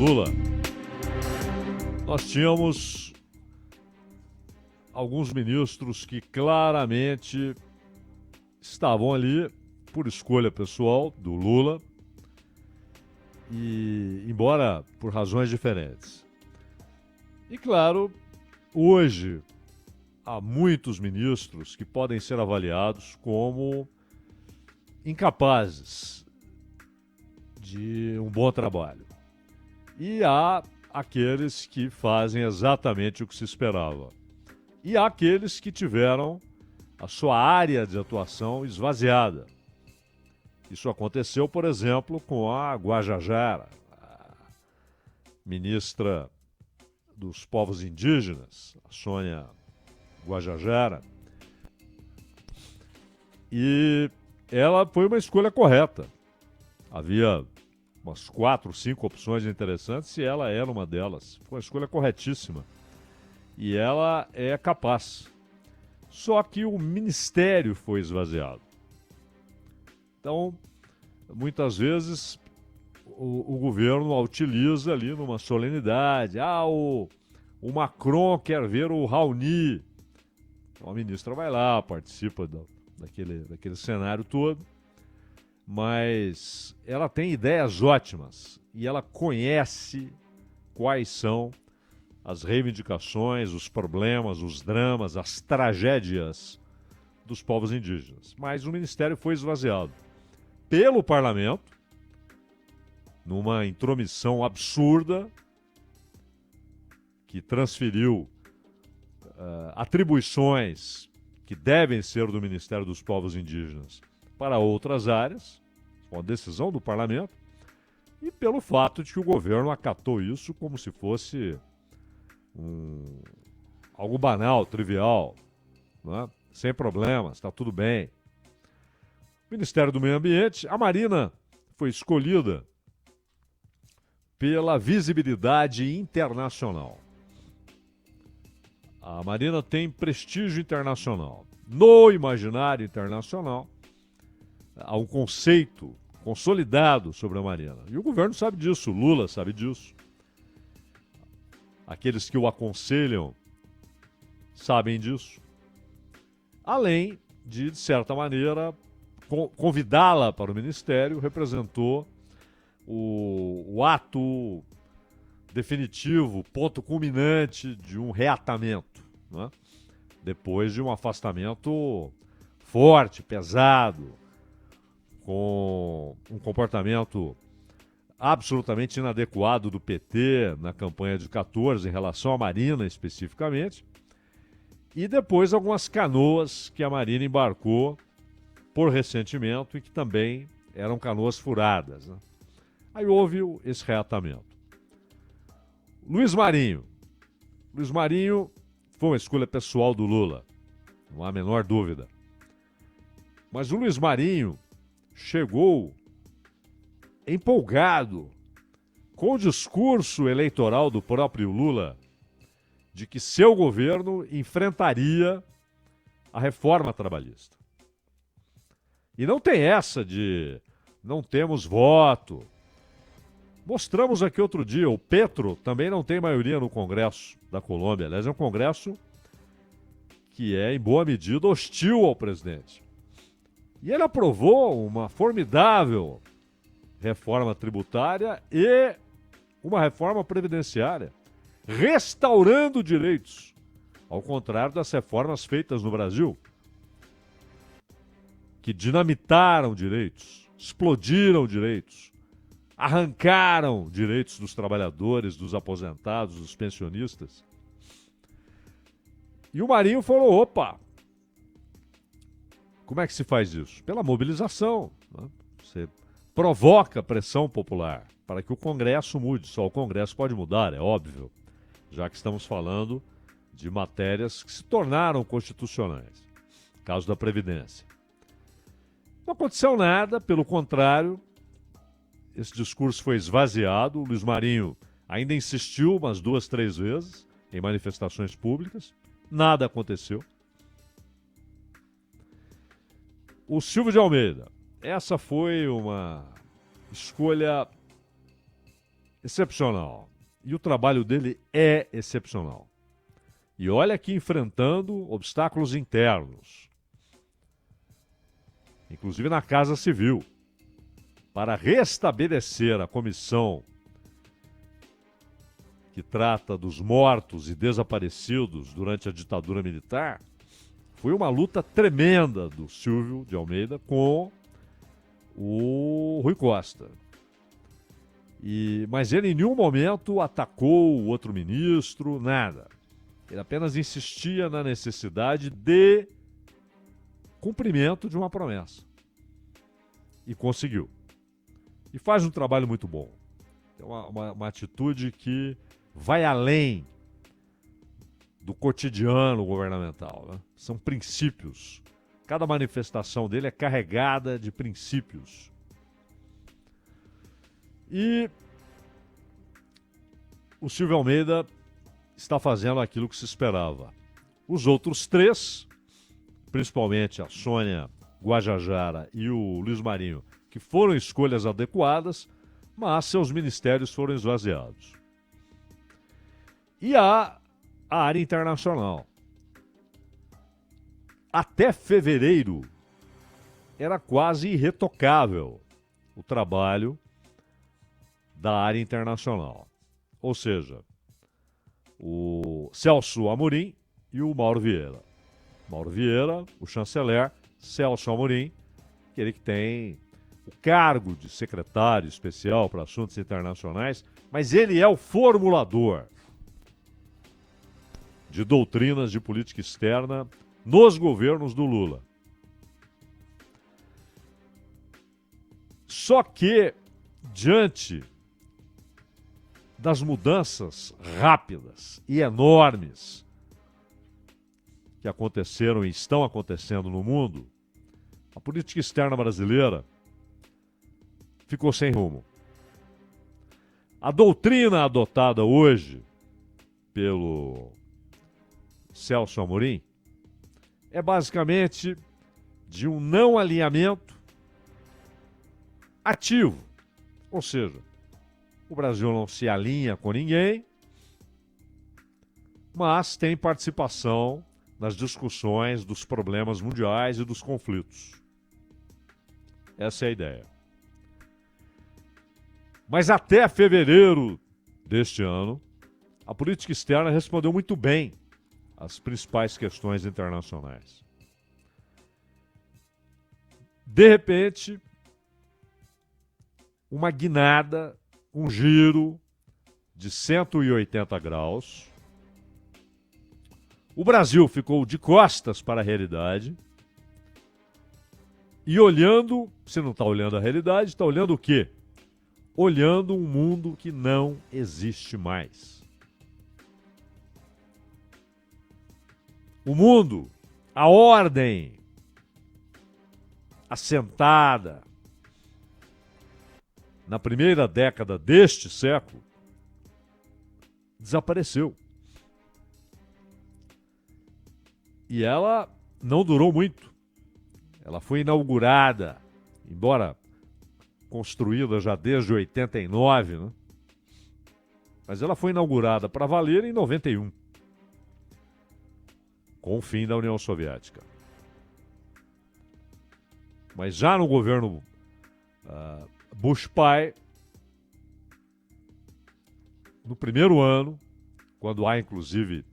Lula, nós tínhamos alguns ministros que claramente estavam ali por escolha pessoal do Lula, e embora por razões diferentes. E claro, hoje há muitos ministros que podem ser avaliados como incapazes de um bom trabalho. E há aqueles que fazem exatamente o que se esperava. E há aqueles que tiveram a sua área de atuação esvaziada. Isso aconteceu, por exemplo, com a Guajajara, a ministra dos povos indígenas, a Sônia Guajajara. E ela foi uma escolha correta. Havia umas 4, 5 opções interessantes e ela era uma delas. Foi uma escolha corretíssima. E ela é capaz. Só que o ministério foi esvaziado. Então, muitas vezes, o governo a utiliza ali numa solenidade. O Macron quer ver o Raoni. Então, a ministra vai lá, participa daquele cenário todo. Mas ela tem ideias ótimas e ela conhece quais são as reivindicações, os problemas, os dramas, as tragédias dos povos indígenas. Mas o ministério foi esvaziado pelo parlamento, numa intromissão absurda, que transferiu atribuições que devem ser do Ministério dos Povos Indígenas para outras áreas, com a decisão do parlamento, e pelo fato de que o governo acatou isso como se fosse algo banal, trivial, né? Sem problemas, está tudo bem. Ministério do Meio Ambiente, a Marina foi escolhida pela visibilidade internacional. A Marina tem prestígio internacional. No imaginário internacional, há um conceito consolidado sobre a Marina. E o governo sabe disso, o Lula sabe disso. Aqueles que o aconselham sabem disso. Além de certa maneira, convidá-la para o ministério representou o ato definitivo, ponto culminante de um reatamento, né? Depois de um afastamento forte, pesado, com um comportamento absolutamente inadequado do PT na campanha de 14 em relação à Marina especificamente, e depois algumas canoas que a Marina embarcou por ressentimento e que também eram canoas furadas, né? Aí houve esse reatamento. Luiz Marinho foi uma escolha pessoal do Lula, não há a menor dúvida. Mas o Luiz Marinho chegou empolgado com o discurso eleitoral do próprio Lula de que seu governo enfrentaria a reforma trabalhista. E não tem essa de não temos voto. Mostramos aqui outro dia, o Petro também não tem maioria no Congresso da Colômbia. Aliás, é um Congresso que é, em boa medida, hostil ao presidente. E ele aprovou uma formidável reforma tributária e uma reforma previdenciária, restaurando direitos, ao contrário das reformas feitas no Brasil, que dinamitaram direitos, explodiram direitos, arrancaram direitos dos trabalhadores, dos aposentados, dos pensionistas. E o Marinho falou, opa, como é que se faz isso? Pela mobilização, né? Você provoca pressão popular para que o Congresso mude. Só o Congresso pode mudar, é óbvio, já que estamos falando de matérias que se tornaram constitucionais. Caso da Previdência. Não aconteceu nada, pelo contrário, esse discurso foi esvaziado. O Luiz Marinho ainda insistiu umas 2, 3 vezes em manifestações públicas. Nada aconteceu. O Silvio de Almeida. Essa foi uma escolha excepcional. E o trabalho dele é excepcional. E olha que enfrentando obstáculos internos, inclusive na Casa Civil, para restabelecer a comissão que trata dos mortos e desaparecidos durante a ditadura militar. Foi uma luta tremenda do Silvio de Almeida com o Rui Costa. Mas ele em nenhum momento atacou o outro ministro, nada. Ele apenas insistia na necessidade de cumprimento de uma promessa. E conseguiu. E faz um trabalho muito bom. É uma atitude que vai além do cotidiano governamental, né? São princípios. Cada manifestação dele é carregada de princípios. E o Silvio Almeida está fazendo aquilo que se esperava. Os outros três, principalmente a Sônia Guajajara e o Luiz Marinho, que foram escolhas adequadas, mas seus ministérios foram esvaziados. E a área internacional. Até fevereiro era quase irretocável o trabalho da área internacional. Ou seja, o Celso Amorim e o Mauro Vieira. Mauro Vieira, o chanceler, Celso Amorim, aquele que tem o cargo de secretário especial para assuntos internacionais, mas ele é o formulador de doutrinas de política externa nos governos do Lula. Só que, diante das mudanças rápidas e enormes que aconteceram e estão acontecendo no mundo, a política externa brasileira ficou sem rumo. A doutrina adotada hoje pelo Celso Amorim é basicamente de um não alinhamento ativo. Ou seja, o Brasil não se alinha com ninguém, mas tem participação nas discussões dos problemas mundiais e dos conflitos. Essa é a ideia. Mas até fevereiro deste ano, a política externa respondeu muito bem às principais questões internacionais. De repente, uma guinada, um giro de 180 graus. O Brasil ficou de costas para a realidade e olhando, se não está olhando a realidade, está olhando o quê? Olhando um mundo que não existe mais. O mundo, a ordem assentada na primeira década deste século desapareceu. E ela não durou muito. Ela foi inaugurada, embora construída já desde 89, né? Mas ela foi inaugurada para valer em 91, com o fim da União Soviética. Mas já no governo Bush pai, no primeiro ano, quando há inclusive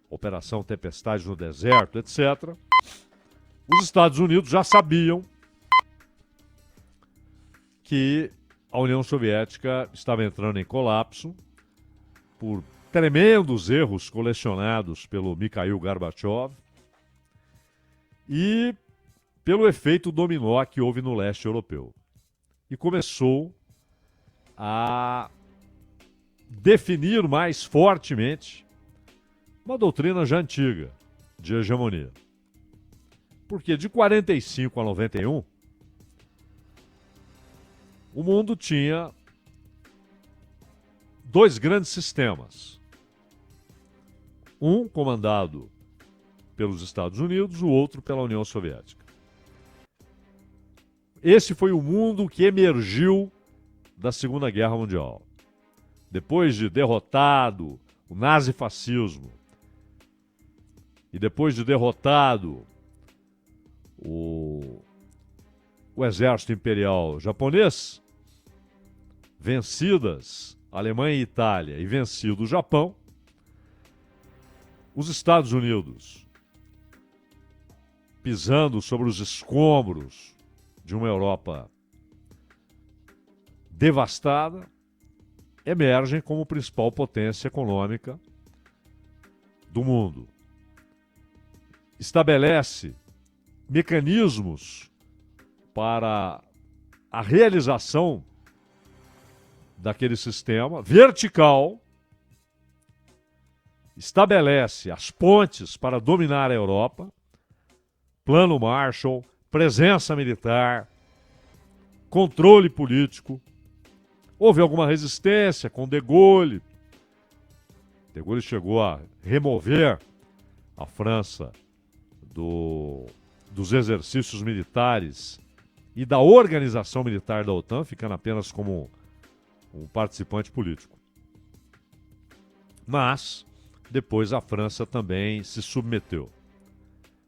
Operação Tempestade no Deserto, etc., os Estados Unidos já sabiam que a União Soviética estava entrando em colapso por tremendos erros colecionados pelo Mikhail Gorbachev e pelo efeito dominó que houve no leste europeu. E começou a definir mais fortemente uma doutrina já antiga de hegemonia. Porque de 45 a 91, o mundo tinha dois grandes sistemas. Um comandado pelos Estados Unidos, o outro pela União Soviética. Esse foi o mundo que emergiu da Segunda Guerra Mundial. depois de derrotado o nazifascismo e depois de derrotado o exército imperial japonês, vencidas Alemanha e Itália e vencido o Japão, os Estados Unidos, pisando sobre os escombros de uma Europa devastada, emergem como principal potência econômica do mundo. Estabelece mecanismos para a realização daquele sistema vertical, estabelece as pontes para dominar a Europa, Plano Marshall, presença militar, controle político. Houve alguma resistência com De Gaulle. De Gaulle chegou a remover a França dos exercícios militares e da organização militar da OTAN, ficando apenas como um participante político. Mas, depois a França também se submeteu.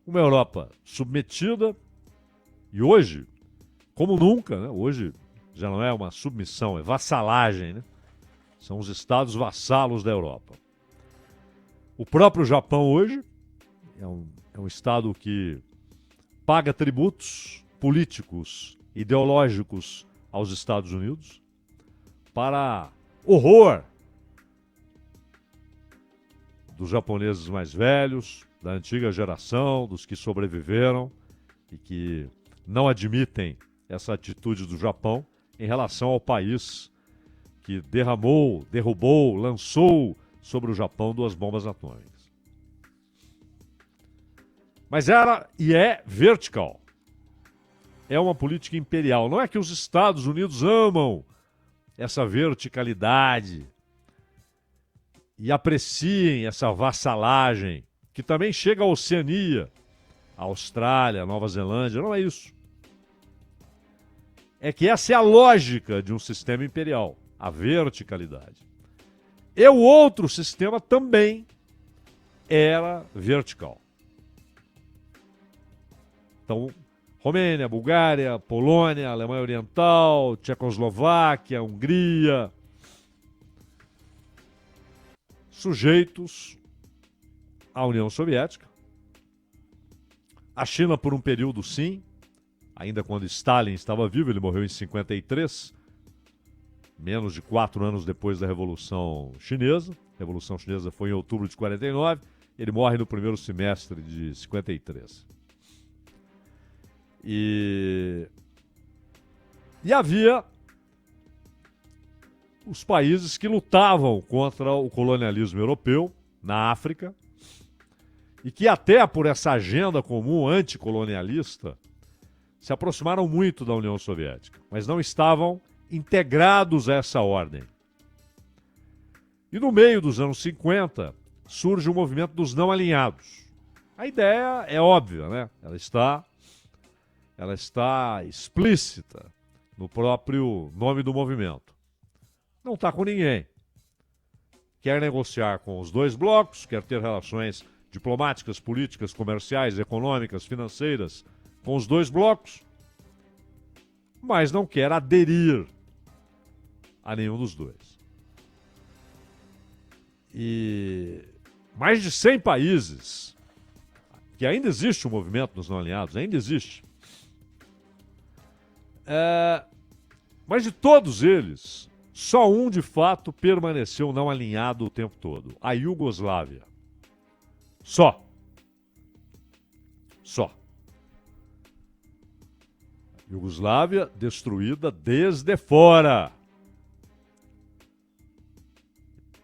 Uma Europa submetida e hoje, como nunca, né? Hoje já não é uma submissão, é vassalagem, né? São os estados vassalos da Europa. O próprio Japão hoje é um estado que paga tributos políticos, ideológicos aos Estados Unidos, para horror dos japoneses mais velhos, da antiga geração, dos que sobreviveram e que não admitem essa atitude do Japão em relação ao país que derrubou, lançou sobre o Japão 2 bombas atômicas. Mas era e é vertical. É uma política imperial. Não é que os Estados Unidos amam essa verticalidade e apreciem essa vassalagem que também chega à Oceania, à Austrália, à Nova Zelândia. Não é isso. É que essa é a lógica de um sistema imperial, a verticalidade. E o outro sistema também era vertical. Então, Romênia, Bulgária, Polônia, Alemanha Oriental, Tchecoslováquia, Hungria, sujeitos à União Soviética. A China, por um período, sim, ainda quando Stalin estava vivo, ele morreu em 53, menos de 4 anos depois da Revolução Chinesa. A Revolução Chinesa foi em outubro de 49, ele morre no primeiro semestre de 53. E havia os países que lutavam contra o colonialismo europeu na África e que até por essa agenda comum anticolonialista se aproximaram muito da União Soviética, mas não estavam integrados a essa ordem. E no meio dos anos 50 surge o movimento dos não alinhados. A ideia é óbvia, né? Ela está explícita no próprio nome do movimento. Não está com ninguém. Quer negociar com os 2 blocos, quer ter relações diplomáticas, políticas, comerciais, econômicas, financeiras com os 2 blocos, mas não quer aderir a nenhum dos 2. E mais de 100 países, que ainda existe o movimento dos não alinhados, ainda existe. Mas de todos eles, só um de fato permaneceu não alinhado o tempo todo: a Iugoslávia. Só. Iugoslávia destruída desde fora.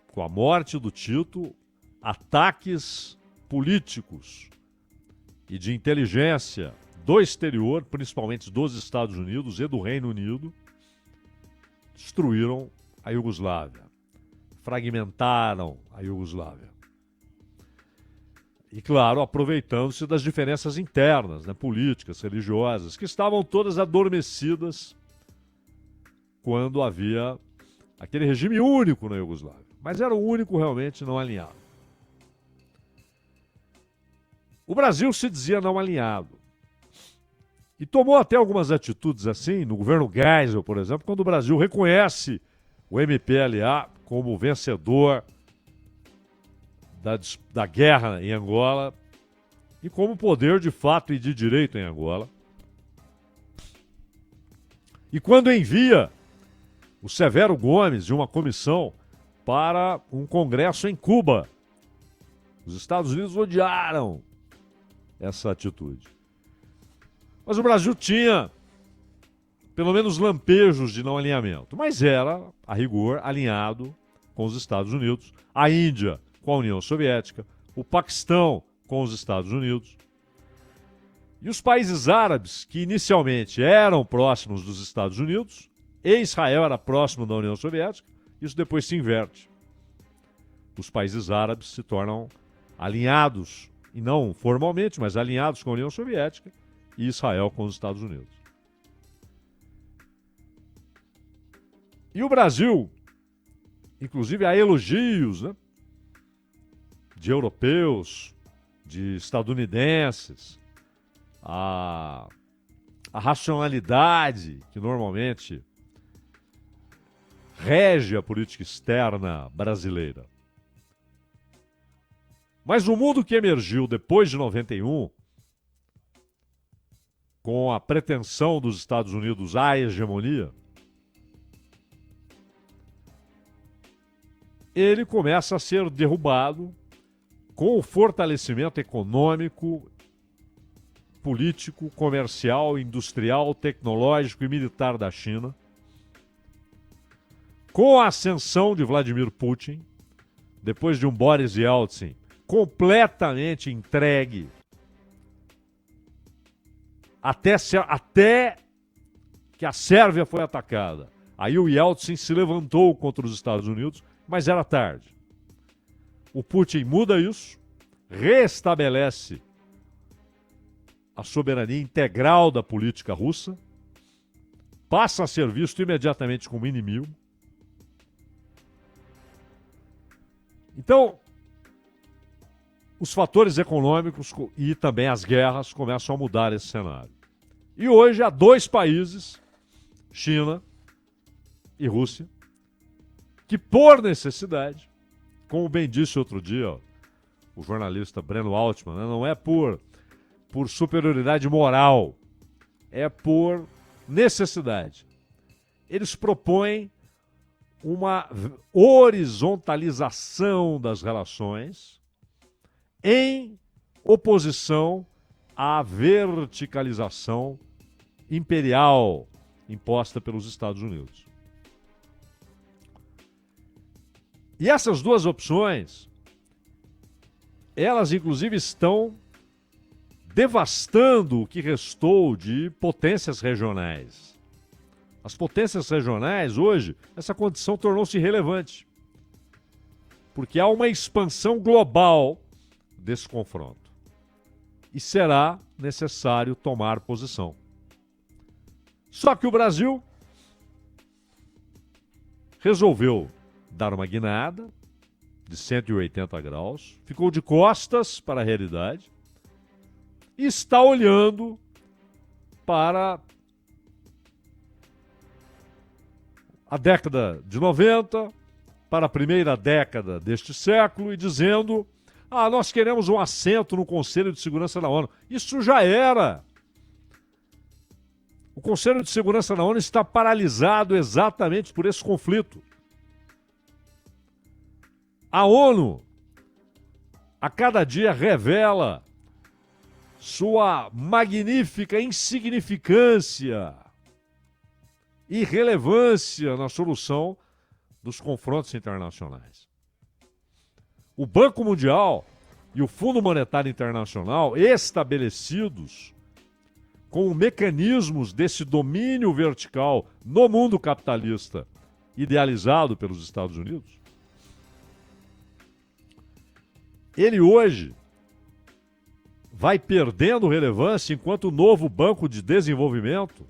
Com a morte do Tito, ataques políticos e de inteligência do exterior, principalmente dos Estados Unidos e do Reino Unido, destruíram a Iugoslávia, fragmentaram a Iugoslávia. E, claro, aproveitando-se das diferenças internas, né, políticas, religiosas, que estavam todas adormecidas quando havia aquele regime único na Iugoslávia, mas era o único realmente não alinhado. O Brasil se dizia não alinhado e tomou até algumas atitudes assim, no governo Geisel, por exemplo, quando o Brasil reconhece o MPLA como vencedor da guerra em Angola e como poder de fato e de direito em Angola. E quando envia o Severo Gomes de uma comissão para um congresso em Cuba. Os Estados Unidos odiaram essa atitude. Mas o Brasil tinha pelo menos lampejos de não alinhamento, mas era, a rigor, alinhado com os Estados Unidos, a Índia com a União Soviética, o Paquistão com os Estados Unidos. E os países árabes, que inicialmente eram próximos dos Estados Unidos, e Israel era próximo da União Soviética, isso depois se inverte. Os países árabes se tornam alinhados, e não formalmente, mas alinhados com a União Soviética, e Israel com os Estados Unidos. E o Brasil, inclusive há elogios, né, de europeus, de estadunidenses, a racionalidade que normalmente rege a política externa brasileira. Mas o mundo que emergiu depois de 91, com a pretensão dos Estados Unidos à hegemonia, ele começa a ser derrubado com o fortalecimento econômico, político, comercial, industrial, tecnológico e militar da China, com a ascensão de Vladimir Putin, depois de um Boris Yeltsin completamente entregue até que a Sérvia foi atacada. Aí o Yeltsin se levantou contra os Estados Unidos, mas era tarde. O Putin muda isso, restabelece a soberania integral da política russa, passa a ser visto imediatamente como inimigo. Então, os fatores econômicos e também as guerras começam a mudar esse cenário. E hoje há dois países, China e Rússia, que por necessidade, como bem disse outro dia o jornalista Breno Altman, né, não é por superioridade moral, é por necessidade. Eles propõem uma horizontalização das relações em oposição à verticalização imperial imposta pelos Estados Unidos. E essas duas opções, elas inclusive estão devastando o que restou de potências regionais. As potências regionais, hoje, essa condição tornou-se irrelevante, porque há uma expansão global desse confronto. E será necessário tomar posição. Só que o Brasil resolveu dar uma guinada de 180 graus, ficou de costas para a realidade e está olhando para a década de 90, para a primeira década deste século e dizendo: nós queremos um assento no Conselho de Segurança da ONU. Isso já era. O Conselho de Segurança da ONU está paralisado exatamente por esse conflito. A ONU, a cada dia, revela sua magnífica insignificância e irrelevância na solução dos confrontos internacionais. O Banco Mundial e o Fundo Monetário Internacional, estabelecidos como mecanismos desse domínio vertical no mundo capitalista idealizado pelos Estados Unidos, ele hoje vai perdendo relevância enquanto o novo Banco de Desenvolvimento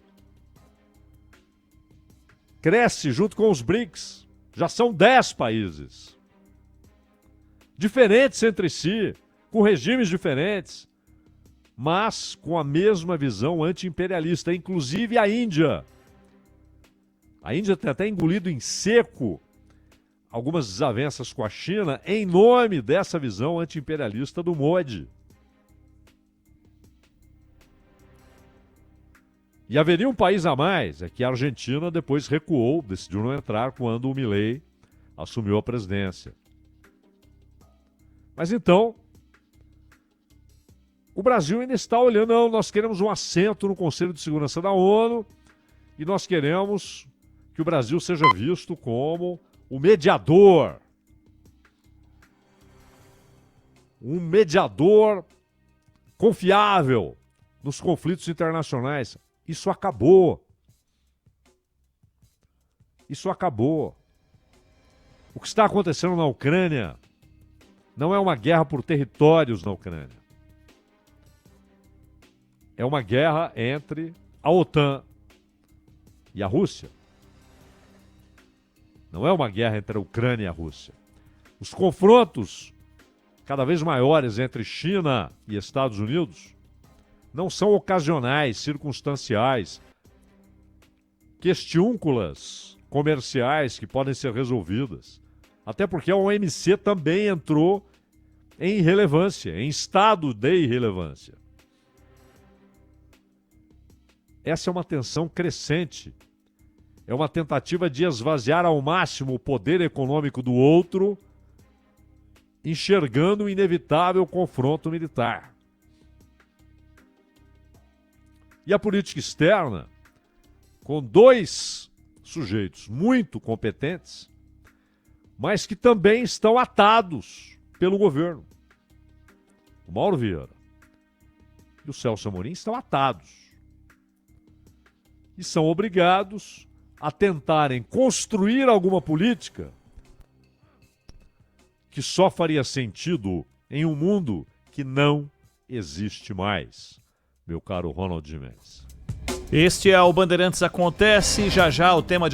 cresce junto com os BRICS, Já são 10 países. Diferentes entre si, com regimes diferentes, mas com a mesma visão anti-imperialista, inclusive a Índia. A Índia tem até engolido em seco algumas desavenças com a China em nome dessa visão anti-imperialista do Modi. E haveria um país a mais, é que a Argentina depois recuou, decidiu não entrar quando o Milei assumiu a presidência. Mas então, o Brasil ainda está olhando, não, nós queremos um assento no Conselho de Segurança da ONU e nós queremos que o Brasil seja visto como o mediador. Um mediador confiável nos conflitos internacionais. Isso acabou. Isso acabou. O que está acontecendo na Ucrânia não é uma guerra por territórios na Ucrânia. É uma guerra entre a OTAN e a Rússia. Não é uma guerra entre a Ucrânia e a Rússia. Os confrontos cada vez maiores entre China e Estados Unidos não são ocasionais, circunstanciais, questiúnculas comerciais que podem ser resolvidas. Até porque a OMC também entrou em irrelevância, em estado de irrelevância. Essa é uma tensão crescente. É uma tentativa de esvaziar ao máximo o poder econômico do outro, enxergando o inevitável confronto militar. E a política externa, com dois sujeitos muito competentes, mas que também estão atados pelo governo. O Mauro Vieira e o Celso Amorim estão atados. E são obrigados a tentarem construir alguma política que só faria sentido em um mundo que não existe mais, meu caro Ronald Gimenez. Este é o Bandeirantes Acontece, já já o tema de